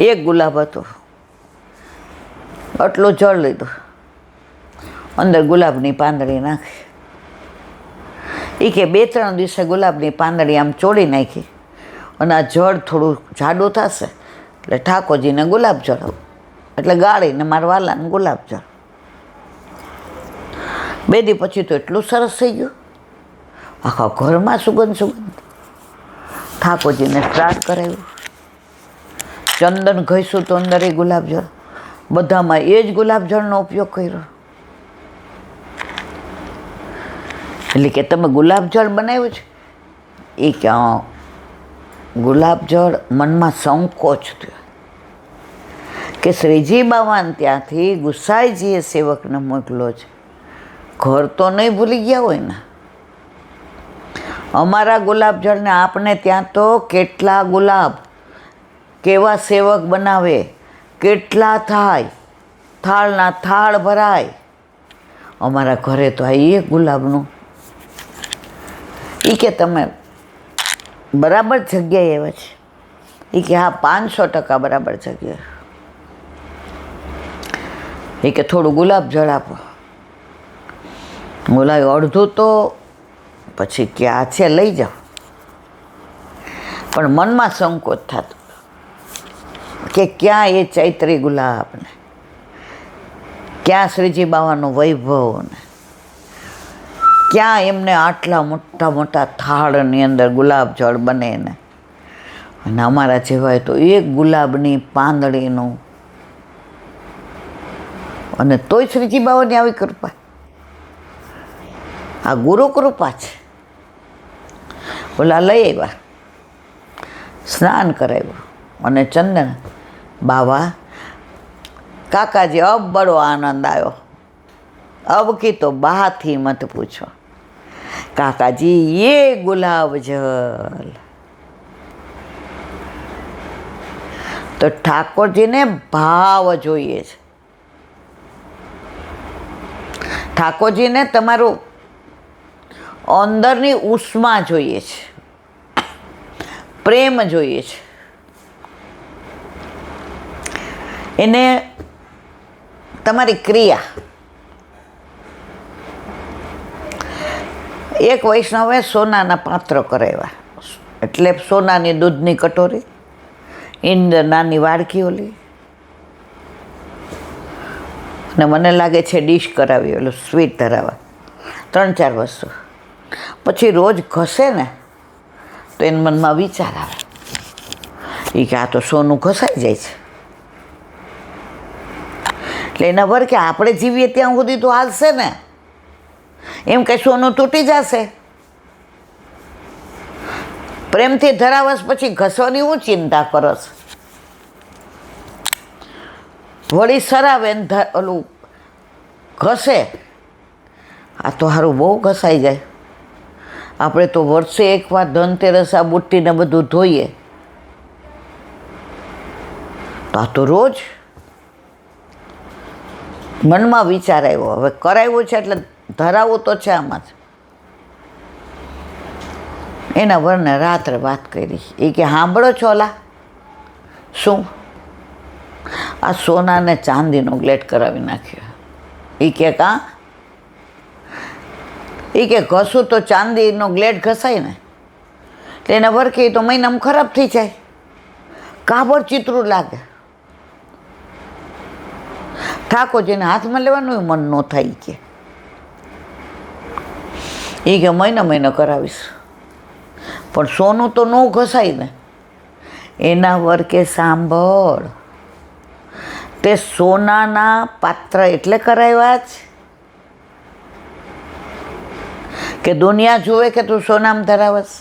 એક ગુલાબ હતો, આટલું જળ લીધું, અંદર ગુલાબની પાંદડી નાખી. એ કે 2-3 દિવસે ગુલાબની પાંદડી આમ ચોળી નાખી અને આ જળ થોડું જાડું થશે એટલે ઠાકોરજીને ગુલાબ જળ આવું, એટલે ગાળીને મારા વાલાને ગુલાબ જળ. 2 દી પછી તો એટલું સરસ થઈ ગયું, આખા ઘરમાં સુગંધ. ઠાકોરજીને શ્રાદ્ધ કરાવ્યું, ચંદન ઘસ્યું તો અંદર એ ગુલાબજળ, બધામાં એ જ ગુલાબજળનો ઉપયોગ કર્યો. એટલે કે તમે ગુલાબજળ બનાવ્યું છે? એ કે ગુલાબજળ મનમાં સંકોચ થયો કે શ્રીજી બાવાને ત્યાંથી ગુસાઈજીએ સેવકને મોકલો છે, ઘર તો નહીં ભૂલી ગયા હોય ને. અમારા ગુલાબજળને આપને ત્યાં તો કેટલા ગુલાબ, કેવા સેવક બનાવે, કેટલા થાય, થાળના થાળ ભરાય. અમારા ઘરે તો આ એક ગુલાબનું. એ કે તમે બરાબર જગ્યાએ આવ્યા છે? એ કે હા 500% બરાબર જગ્યાએ. એ કે થોડું ગુલાબજળ આપો. બોલાવ્યું અડધું તો પછી ક્યાં છે લઈ જાઓ, પણ મનમાં સંકોચ થતો કે ક્યાં એ ચૈત્રી ગુલાબ ને ક્યાં શ્રીજી બાવાનો વૈભવ ને ક્યાં એમને આટલા મોટા મોટા થાળની અંદર ગુલાબ જળ બને ને, અને અમારા જેવાય તો એક ગુલાબની પાંદડીનું. અને તોય શ્રીજી બાવાની આવી કૃપા, આ ગુરુ કૃપા છે. ઓલા લઈ આવ્યા, સ્નાન કરાવ્યું અને ચંદન. બાવા કાકાજી અબ બડો આનંદ આવ્યો, અબ કી તો બાથી મત પૂછો. કાકાજી ये गुलाब जल. તો ઠાકોરજીને ભાવ જોઈએ છે. ઠાકોરજીને તમારું અંદરની ઉષ્મા જોઈએ છે, પ્રેમ જોઈએ છે. એને તમારી ક્રિયા. એક વૈષ્ણવે સોનાના પાત્ર કરાવ્યા, એટલે સોનાની દૂધની કટોરી, ઇન્દર નાની વાડકી ઓલી, અને મને લાગે છે ડીશ કરાવી, ઓલું સ્વીટ ધરાવવા, 3-4 વસ્તુ. પછી રોજ ઘસે ને તો એને મનમાં વિચાર આવે એ કે આ તો સોનું ઘસાઈ જાય છે. એટલે એના પર કે આપણે જીવીએ ત્યાં સુધી તો હાલશે ને, એમ કે સોનું તૂટી જશે. પ્રેમથી ધરાવસ પછી ઘસવાની હું ચિંતા કરસ? વળી સરાવે ને ઓલું ઘસે, આ તો સારું બહુ ઘસાઈ જાય. આપણે તો વર્ષે એકવાર ધનતેરસ આ બુટ્ટીને બધું ધોઈએ, તો આ તો રોજ. મનમાં વિચાર આવ્યો, હવે કરાવ્યું છે એટલે ધરાવવું તો છે આમાં જ. એના વરને રાત્રે વાત કરી. એ કે સાંભળો છો ઓલા, શું આ સોનાને ચાંદીનો ગ્લેટ કરાવી નાખ્યો? એ કે કાં? એ કે ઘસું તો ચાંદીનો ગ્લેટ ઘસાય ને, એટલે એના વરખે તો મહિનામાં ખરાબ થઈ જાય, કાબર ચિત્રું લાગે. ઠાકોરજીને હાથમાં લેવાનું મન ન થાય કે એ કે મહિને કરાવીશ, પણ સોનું તો ન ઘસાય ને. એના વરકે સાંભળ, તે સોનાના પાત્ર એટલે કરાવ્યા જ કે દુનિયા જુએ કે તું સોનામાં ધરાવસ.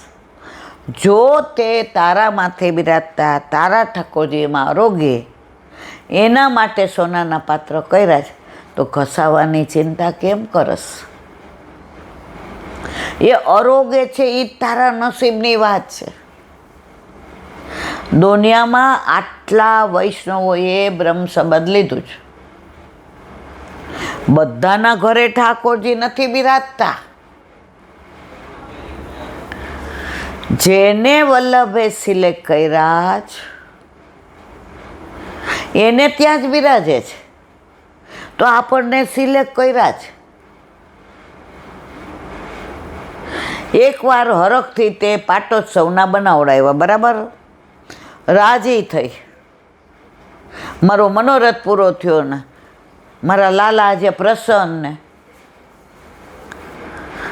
જો તે તારા માથે બિરાજતા તારા ઠાકોરજીમાં આરોગ્ય એના માટે સોનાના પાત્ર કર્યા છે, તો ઘસાવાની ચિંતા કેમ કરસ? એ આરોગ્ય છે એ તારા નસીબની વાત છે. દુનિયામાં આટલા વૈષ્ણવોએ બ્રહ્મ સંબંધ લીધું છે, બધાના ઘરે ઠાકોરજી નથી બિરાજતા. જેને વલ્લભે સિલેક્ટ કર્યા જ એને ત્યાં જ બિરાજે છે. તો આપણને સિલેક્ટ કર્યા છે. એકવાર હરખથી તે પાટોત્સવના બનાવડાવ્યા, બરાબર, રાજી થઈ, મારો મનોરથ પૂરો થયો ને મારા લાલા આજે પ્રસન્ન ને.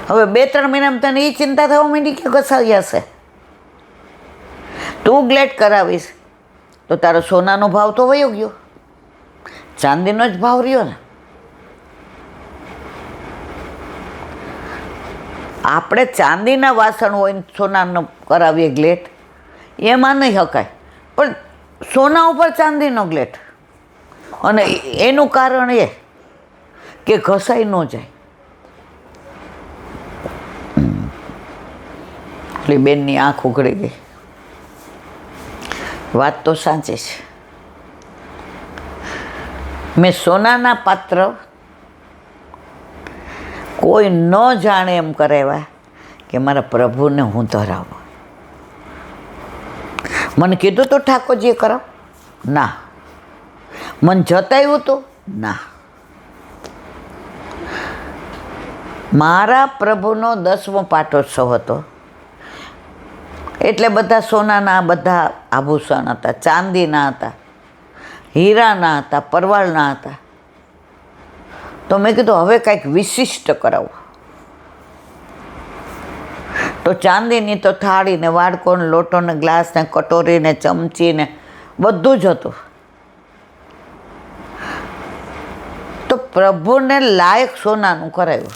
હવે 2-3 મહિનામાં તને એ ચિંતા થવા માંડી કે ઘસાઈ હશે. તું ગ્લેડ કરાવીશ તો તારો સોનાનો ભાવ તો વયો ગયો, ચાંદીનો જ ભાવ રહ્યો ને. આપણે ચાંદીના વાસણ હોય ને સોનાનો કરાવીએ ગ્લેટ, એમાં નહીં હકાય, પણ સોના ઉપર ચાંદીનો ગ્લેટ. અને એનું કારણ એ કે ઘસાઈ ન જાય. એટલે બેનની આંખ ઉઘડી ગઈ. વાત તો સાચી છે. મેં સોનાના પાત્ર કોઈ ન જાણે એમ કરાવ્યા કે મારા પ્રભુને હું ધરાવું. મને કીધું તો ઠાકોરજીએ કરાવ, ના. મને જતાવ્યું તો, ના. મારા પ્રભુનો 10મો પાટોત્સવ હતો, એટલે બધા સોનાના બધા આભૂષણ હતા, ચાંદીના હતા, હીરાના હતા, પરવાળના હતા. તો મેં કીધું હવે કંઈક વિશિષ્ટ કરાવું. તો ચાંદીની તો થાળી ને વાડકો ને લોટો ને ગ્લાસ ને કટોરી ને ચમચી ને બધું જ હતું. તો પ્રભુને લાયક સોનાનું કરાવ્યું.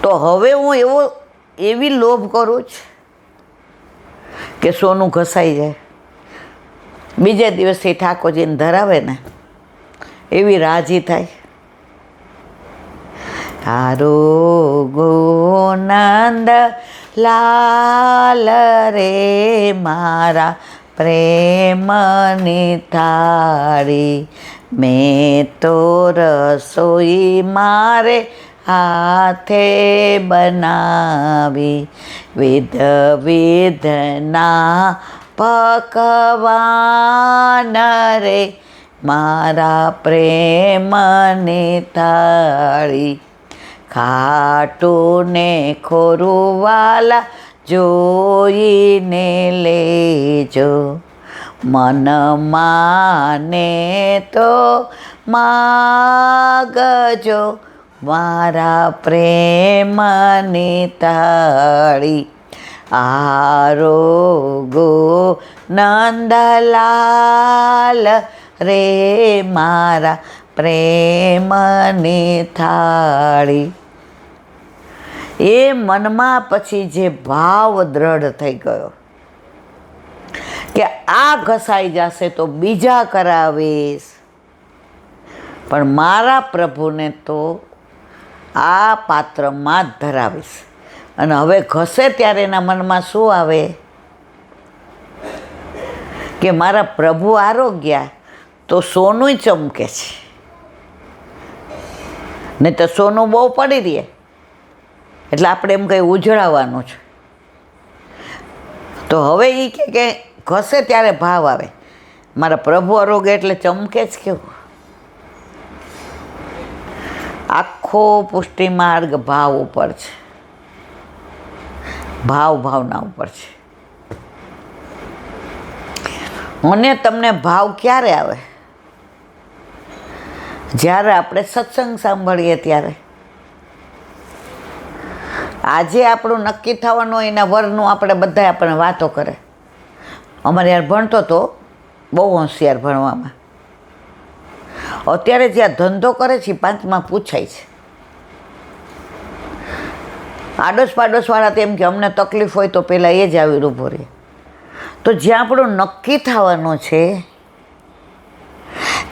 તો હવે હું એવી લોભ કરું છું કે સોનું ઘસાઈ જાય, બીજે દિવસથી ઠાકોરજીને ધરાવે ને એવી રાજી થાય. આરોગો નંદ લાલ રે મારા પ્રેમની થાળી, મેં તો રસોઈ મારે હાથે બનાવી, વિધ વિધના પકવાન રે મારા પ્રેમની થાળી. ખાટું ને ખોરું વાલા જોઈને લેજો, મન માને તો માગજો મારા પ્રેમની થાળી. આરોગો નંદલાલ રે મારા પ્રેમની થાળી. એ મનમાં પછી જે ભાવ દ્રઢ થઈ ગયો કે આ ઘસાઈ જશે તો બીજા કરાવીશ, પણ મારા પ્રભુને તો આ પાત્રમાં જ ધરાવીશ. અને હવે ઘસે ત્યારે એના મનમાં શું આવે કે મારા પ્રભુ આરોગ્ય તો સોનું ચમકે છે, નહીં તો સોનું બહુ પડી રહે. એટલે આપણે એમ કંઈ ઉજળાવવાનું છે. તો હવે એ કે ઘસે ત્યારે ભાવ આવે, મારા પ્રભુ આરોગ્ય એટલે ચમકે જ કેવું. આખો પુષ્ટિ માર્ગ ભાવ ઉપર છે, ભાવના ઉપર છે. મને તમને ભાવ ક્યારે આવે? જ્યારે આપણે સત્સંગ સાંભળીએ ત્યારે. આજે આપણું નક્કી થવાનું હોય એના વરનું આપણે બધા આપણે વાતો કરે. અમારે યાર ભણતો તો બહુ હોશિયાર ભણવામાં, અત્યારે જ્યાં ધંધો કરે છે 5માં પૂછાય છે. આડોશ પાડોશવાળા તેમ કે અમને તકલીફ હોય તો પહેલાં એ જ આવી ઊભો રહે. તો જ્યાં આપણું નક્કી થવાનું છે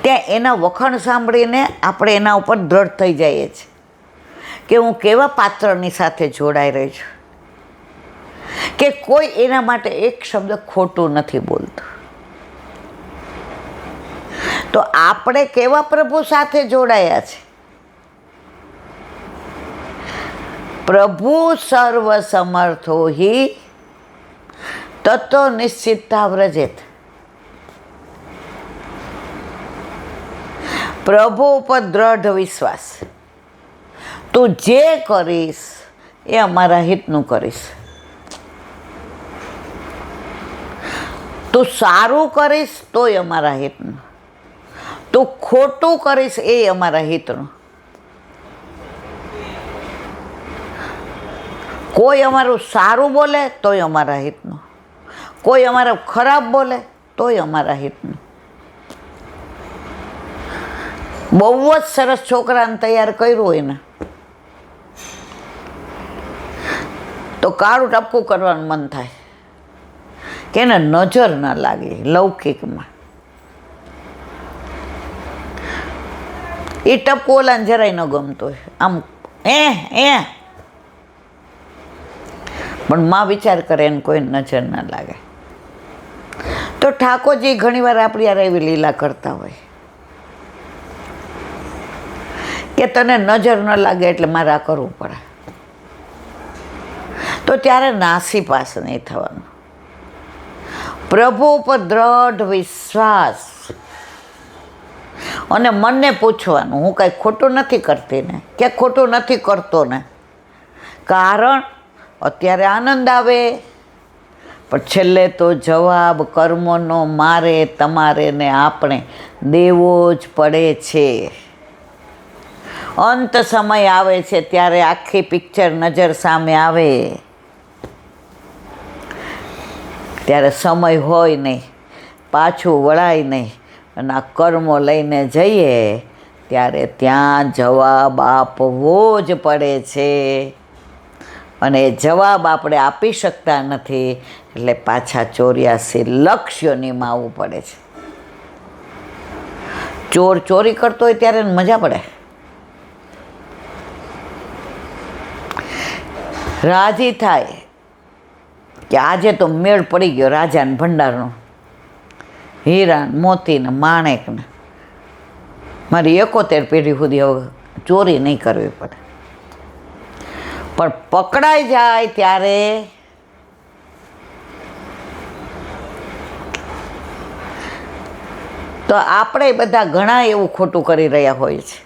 ત્યાં એના વખાણ સાંભળીને આપણે એના ઉપર દ્રઢ થઈ જઈએ છીએ કે હું કેવા પાત્રની સાથે જોડાઈ રહી છું, કે કોઈ એના માટે એક શબ્દ ખોટું નથી બોલતું. તો આપણે કેવા પ્રભુ સાથે જોડાયા છે? પ્રભુ સર્વ સમર્થો હિ તતો નિશ્ચિતતા વ્રજેત. પ્રભુ ઉપર દ્રઢ વિશ્વાસ. તું જે કરીશ એ અમારા હિતનું કરીશ. તું સારું કરીશ તોય અમારા હિતનું, તું ખોટું કરીશ એ અમારા હિતનું. કોઈ અમારું સારું બોલે તોય અમારા હિતનું, કોઈ અમારું ખરાબ બોલે તોય અમારા હિતનું. બહુ જ સરસ છોકરાને તૈયાર કર્યું હોય ને તો કાળું ટપકું કરવાનું મન થાય કે એને નજર ન લાગે લૌકિકમાં. એ ટપકું ઓલાને જરાય ન ગમતું હોય, આમ પણ માં વિચાર કરે એને કોઈ નજર ના લાગે. તો ઠાકોરજી ઘણીવાર આપણી યાર એવી લીલા કરતા હોય કે તને નજર ન લાગે એટલે મારે આ કરવું પડે. તો ત્યારે નાસીપાસ નહીં થવાનું. પ્રભુ ઉપર દ્રઢ વિશ્વાસ અને મનને પૂછવાનું, હું કાંઈ ખોટું નથી કરતી ને કે ખોટું નથી કરતો ને. કારણ અત્યારે આનંદ આવે પણ છેલ્લે તો જવાબ કર્મોનો મારે તમારે ને આપણે દેવો જ પડે છે. અંત સમય આવે છે ત્યારે આખી પિક્ચર નજર સામે આવે. ત્યારે સમય હોય નહીં, પાછું વળાય નહીં અને આ કર્મો લઈને જઈએ ત્યારે ત્યાં જવાબ આપવો જ પડે છે. અને એ જવાબ આપણે આપી શકતા નથી એટલે પાછા 84 લક્ષ્યો નિમાવવું પડે છે. ચોર ચોરી કરતો હોય ત્યારે મજા પડે, રાજી થાય કે આજે તો મેળ પડી ગયો રાજાને ભંડારનો, હીરા મોતીને માણેકને, મારી 71 પેઢી સુધી હવે ચોરી નહીં કરવી પડે. પણ પકડાઈ જાય ત્યારે તો આપણે બધા ઘણા એવું ખોટું કરી રહ્યા હોય છે.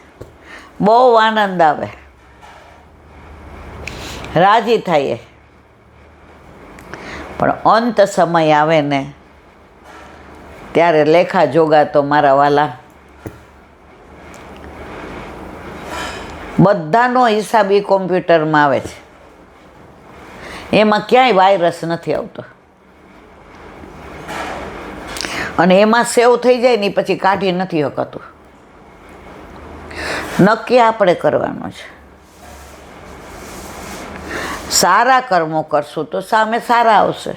બહુ આનંદ આવે, રાજી થઈએ, પણ અંત સમય આવે ને ત્યારે લેખા જોગા તો મારા વાલા બધાનો હિસાબ એ કોમ્પ્યુટરમાં આવે છે. એમાં ક્યાંય વાયરસ નથી આવતો અને એમાં સેવ થઈ જાય ને પછી કાઢી નથી શકાતું. નક્કી આપણે કરવાનું છે. સારા કર્મો કરશું તો સામે સારા આવશે,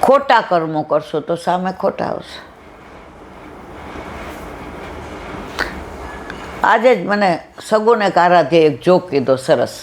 ખોટા કર્મો કરશું તો સામે ખોટા આવશે. આજે જ મને સગુને આરાધ્ય એક જોક કીધો સરસ.